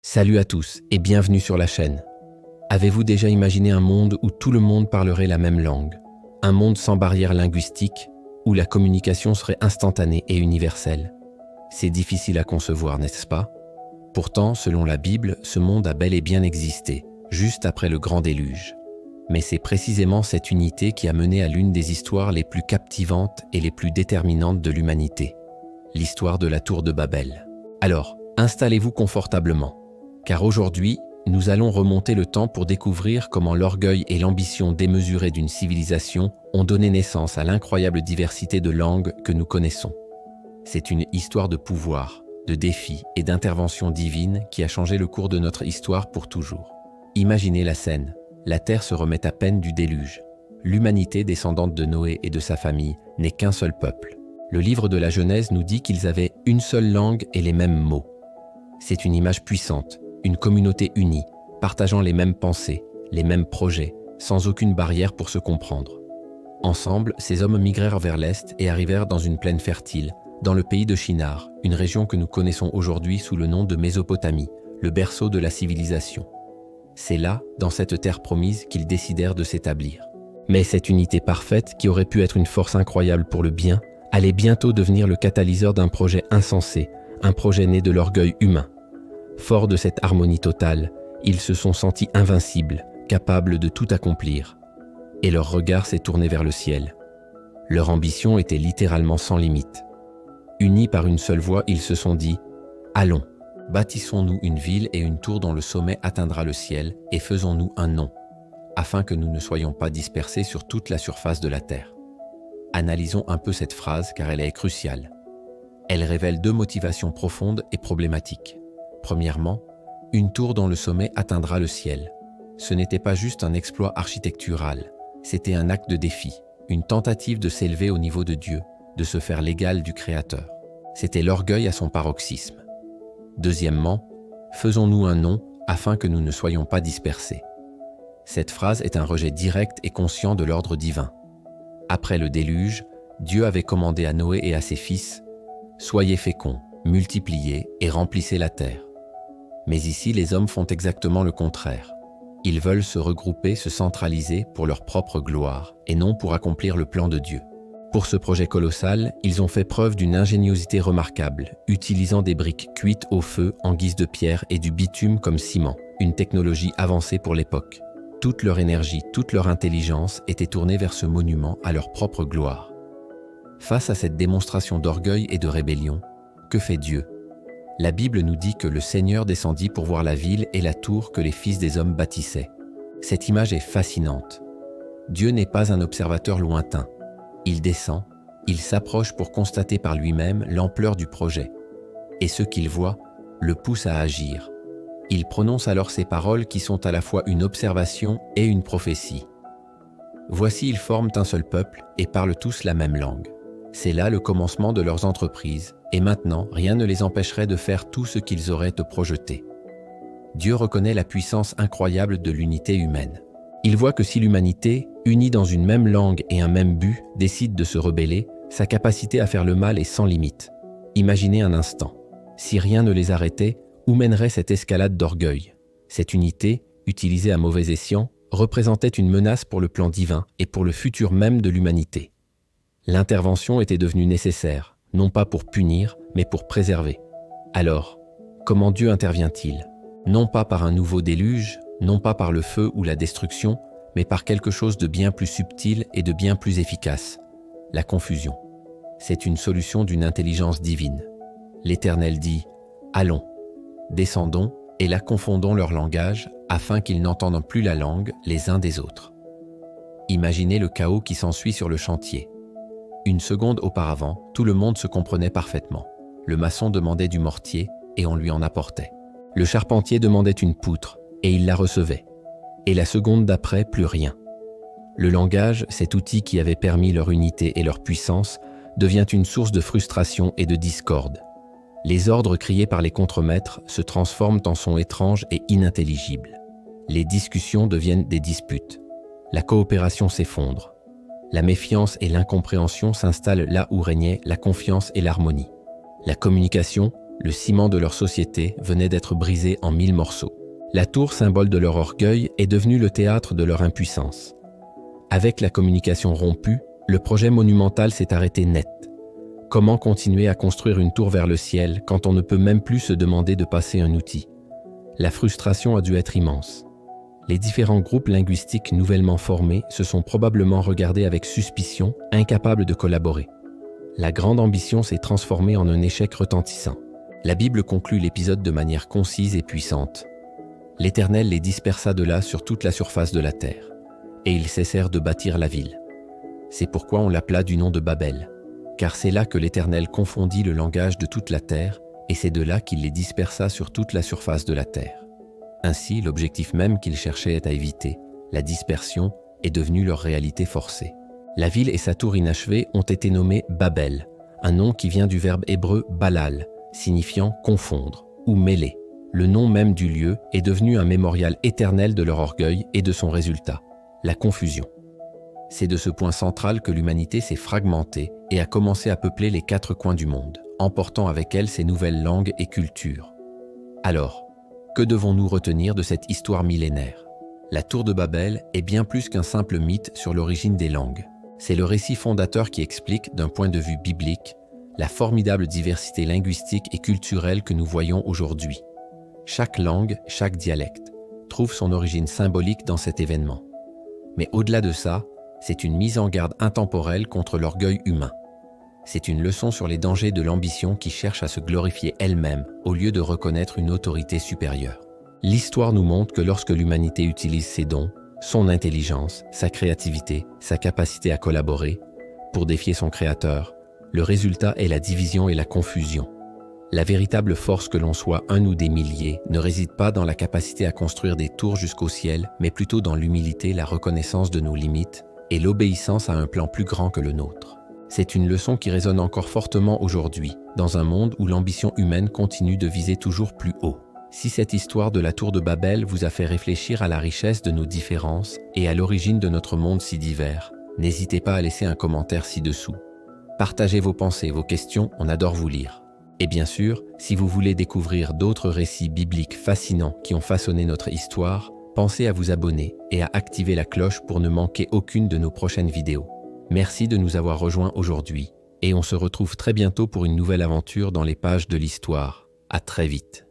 Salut à tous et bienvenue sur la chaîne. Avez-vous déjà imaginé un monde où tout le monde parlerait la même langue? Un monde sans barrière linguistique, où la communication serait instantanée et universelle? C'est difficile à concevoir, n'est-ce pas? Pourtant, selon la Bible, ce monde a bel et bien existé, juste après le grand déluge. Mais c'est précisément cette unité qui a mené à l'une des histoires les plus captivantes et les plus déterminantes de l'humanité, l'histoire de la Tour de Babel. Alors, installez-vous confortablement. Car aujourd'hui, nous allons remonter le temps pour découvrir comment l'orgueil et l'ambition démesurée d'une civilisation ont donné naissance à l'incroyable diversité de langues que nous connaissons. C'est une histoire de pouvoir, de défis et d'intervention divine qui a changé le cours de notre histoire pour toujours. Imaginez la scène. La terre se remet à peine du déluge. L'humanité descendante de Noé et de sa famille n'est qu'un seul peuple. Le livre de la Genèse nous dit qu'ils avaient une seule langue et les mêmes mots. C'est une image puissante. Une communauté unie, partageant les mêmes pensées, les mêmes projets, sans aucune barrière pour se comprendre. Ensemble, ces hommes migrèrent vers l'est et arrivèrent dans une plaine fertile, dans le pays de Shinar, une région que nous connaissons aujourd'hui sous le nom de Mésopotamie, le berceau de la civilisation. C'est là, dans cette terre promise, qu'ils décidèrent de s'établir. Mais cette unité parfaite, qui aurait pu être une force incroyable pour le bien, allait bientôt devenir le catalyseur d'un projet insensé, un projet né de l'orgueil humain. Forts de cette harmonie totale, ils se sont sentis invincibles, capables de tout accomplir. Et leur regard s'est tourné vers le ciel. Leur ambition était littéralement sans limite. Unis par une seule voix, ils se sont dit « Allons, bâtissons-nous une ville et une tour dont le sommet atteindra le ciel, et faisons-nous un nom, afin que nous ne soyons pas dispersés sur toute la surface de la terre. » Analysons un peu cette phrase car elle est cruciale. Elle révèle deux motivations profondes et problématiques. Premièrement, une tour dont le sommet atteindra le ciel. Ce n'était pas juste un exploit architectural, c'était un acte de défi, une tentative de s'élever au niveau de Dieu, de se faire l'égal du Créateur. C'était l'orgueil à son paroxysme. Deuxièmement, faisons-nous un nom afin que nous ne soyons pas dispersés. Cette phrase est un rejet direct et conscient de l'ordre divin. Après le déluge, Dieu avait commandé à Noé et à ses fils « Soyez féconds, multipliez et remplissez la terre ». Mais ici, les hommes font exactement le contraire. Ils veulent se regrouper, se centraliser pour leur propre gloire, et non pour accomplir le plan de Dieu. Pour ce projet colossal, ils ont fait preuve d'une ingéniosité remarquable, utilisant des briques cuites au feu en guise de pierre et du bitume comme ciment, une technologie avancée pour l'époque. Toute leur énergie, toute leur intelligence étaient tournées vers ce monument à leur propre gloire. Face à cette démonstration d'orgueil et de rébellion, que fait Dieu ? La Bible nous dit que le Seigneur descendit pour voir la ville et la tour que les fils des hommes bâtissaient. Cette image est fascinante. Dieu n'est pas un observateur lointain. Il descend, il s'approche pour constater par lui-même l'ampleur du projet. Et ce qu'il voit le pousse à agir. Il prononce alors ces paroles qui sont à la fois une observation et une prophétie. Voici, ils forment un seul peuple et parlent tous la même langue. C'est là le commencement de leurs entreprises. Et maintenant, rien ne les empêcherait de faire tout ce qu'ils auraient projeté. Dieu reconnaît la puissance incroyable de l'unité humaine. Il voit que si l'humanité, unie dans une même langue et un même but, décide de se rebeller, sa capacité à faire le mal est sans limite. Imaginez un instant. Si rien ne les arrêtait, où mènerait cette escalade d'orgueil? Cette unité, utilisée à mauvais escient, représentait une menace pour le plan divin et pour le futur même de l'humanité. L'intervention était devenue nécessaire. Non pas pour punir, mais pour préserver. Alors, comment Dieu intervient-il? Non pas par un nouveau déluge, non pas par le feu ou la destruction, mais par quelque chose de bien plus subtil et de bien plus efficace, la confusion. C'est une solution d'une intelligence divine. L'Éternel dit « Allons, descendons et la confondons leur langage, afin qu'ils n'entendent plus la langue les uns des autres. » Imaginez le chaos qui s'ensuit sur le chantier. Une seconde auparavant, tout le monde se comprenait parfaitement. Le maçon demandait du mortier et on lui en apportait. Le charpentier demandait une poutre et il la recevait. Et la seconde d'après, plus rien. Le langage, cet outil qui avait permis leur unité et leur puissance, devient une source de frustration et de discorde. Les ordres criés par les contremaîtres se transforment en sons étranges et inintelligibles. Les discussions deviennent des disputes. La coopération s'effondre. La méfiance et l'incompréhension s'installent là où régnait la confiance et l'harmonie. La communication, Le ciment de leur société venait d'être brisé en 1000 morceaux. La tour, symbole de leur orgueil, est devenue le théâtre de leur impuissance. Avec la communication rompue, le projet monumental s'est arrêté net. Comment continuer à construire une tour vers le ciel quand on ne peut même plus se demander de passer un outil? La frustration a dû être immense. Les différents groupes linguistiques nouvellement formés se sont probablement regardés avec suspicion, incapables de collaborer. La grande ambition s'est transformée en un échec retentissant. La Bible conclut l'épisode de manière concise et puissante. L'Éternel les dispersa de là sur toute la surface de la terre, et ils cessèrent de bâtir la ville. C'est pourquoi on l'appela du nom de Babel, car c'est là que l'Éternel confondit le langage de toute la terre, et c'est de là qu'il les dispersa sur toute la surface de la terre. Ainsi, l'objectif même qu'ils cherchaient à éviter, la dispersion, est devenu leur réalité forcée. La ville et sa tour inachevée ont été nommées Babel, un nom qui vient du verbe hébreu balal, signifiant confondre ou mêler. Le nom même du lieu est devenu un mémorial éternel de leur orgueil et de son résultat, la confusion. C'est de ce point central que l'humanité s'est fragmentée et a commencé à peupler les 4 coins du monde, emportant avec elle ses nouvelles langues et cultures. Alors, que devons-nous retenir de cette histoire millénaire? La tour de Babel est bien plus qu'un simple mythe sur l'origine des langues. C'est le récit fondateur qui explique, d'un point de vue biblique, la formidable diversité linguistique et culturelle que nous voyons aujourd'hui. Chaque langue, chaque dialecte, trouve son origine symbolique dans cet événement. Mais au-delà de ça, c'est une mise en garde intemporelle contre l'orgueil humain. C'est une leçon sur les dangers de l'ambition qui cherche à se glorifier elle-même au lieu de reconnaître une autorité supérieure. L'histoire nous montre que lorsque l'humanité utilise ses dons, son intelligence, sa créativité, sa capacité à collaborer, pour défier son créateur, le résultat est la division et la confusion. La véritable force, que l'on soit un ou des milliers, ne réside pas dans la capacité à construire des tours jusqu'au ciel, mais plutôt dans l'humilité, la reconnaissance de nos limites et l'obéissance à un plan plus grand que le nôtre. C'est une leçon qui résonne encore fortement aujourd'hui, dans un monde où l'ambition humaine continue de viser toujours plus haut. Si cette histoire de la tour de Babel vous a fait réfléchir à la richesse de nos différences et à l'origine de notre monde si divers, n'hésitez pas à laisser un commentaire ci-dessous. Partagez vos pensées, vos questions, on adore vous lire. Et bien sûr, si vous voulez découvrir d'autres récits bibliques fascinants qui ont façonné notre histoire, pensez à vous abonner et à activer la cloche pour ne manquer aucune de nos prochaines vidéos. Merci de nous avoir rejoints aujourd'hui et on se retrouve très bientôt pour une nouvelle aventure dans les pages de l'histoire. À très vite.